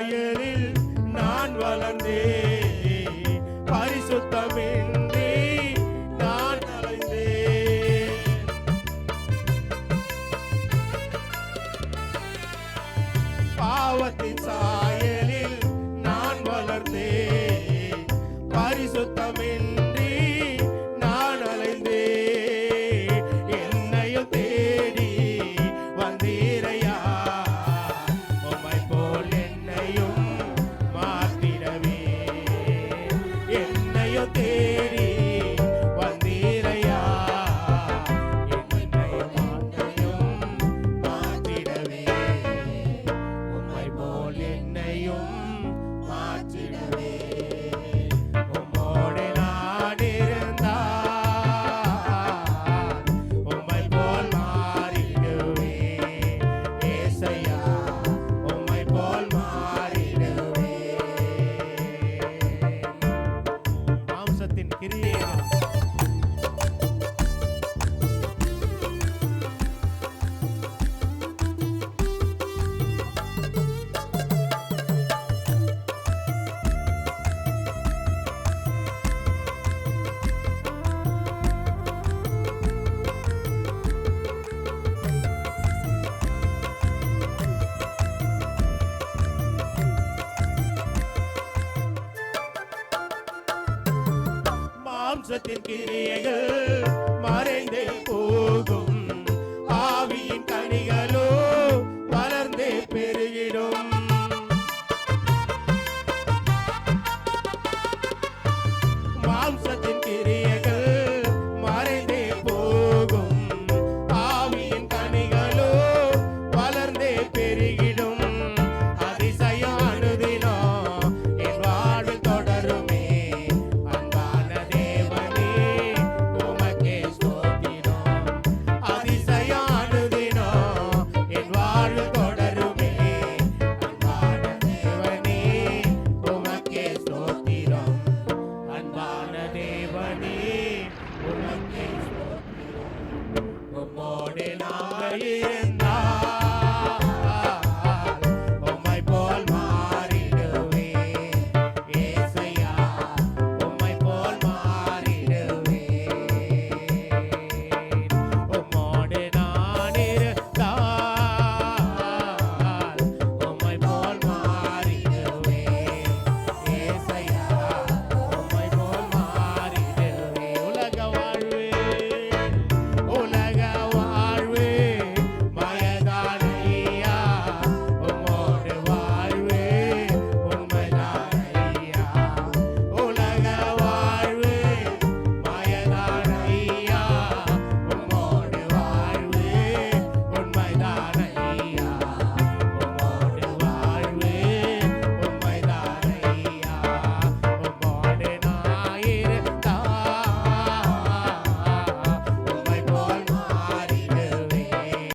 சாயலில் நான் வளர்ந்தேன், பரிசுத்தமின்றி நான் அலைந்தேன். பாவத்தின் சாயலில் நான் வளர்ந்தேன், பரிசுத்தமின்றி நான் அலைந்தேன். என்னையும் தேடி வந்தீரையா, உம்மை போல் என்னையும் மாற்றிடவே. என்னையும் தேடி வந்தீரையா, என்னையும் மாற்றிடவே. உம்மை போல் என்னையும் மாற்றிடவே. உம்மோடு நான் இருந்தால் உம்மை போல் மாறிடுவேன். ஏசையா, உம்மை போல் மாறிடுவேன். மாம்சத்தின் கிரியைகள் மாம்சத்தின் கிரியைகள் மறைந்தே போகும், ஆவியின் கனிகளோ வளர்ந்தே பெருகிடும். மாம்சத்தின் கிரியைகள் மறைந்தே போகும், ஆவியின் கனிகளோ வளர்ந்தே பெருகிடும். அதிசயம் அனுதினம் என் வாழ்வில் தொடருமே. அன்பான தேவனே, உமக்கே ஸ்தோத்திரம். அதிசயம் அனுதினம் என் வாழ்வில் தொடருமே. அன்பான தேவனே, உமக்கே ஸ்தோத்திரம். அன்பான தேவனே, உமக்கே ஸ்தோத்திரம். உம்மோடு நாங்கள்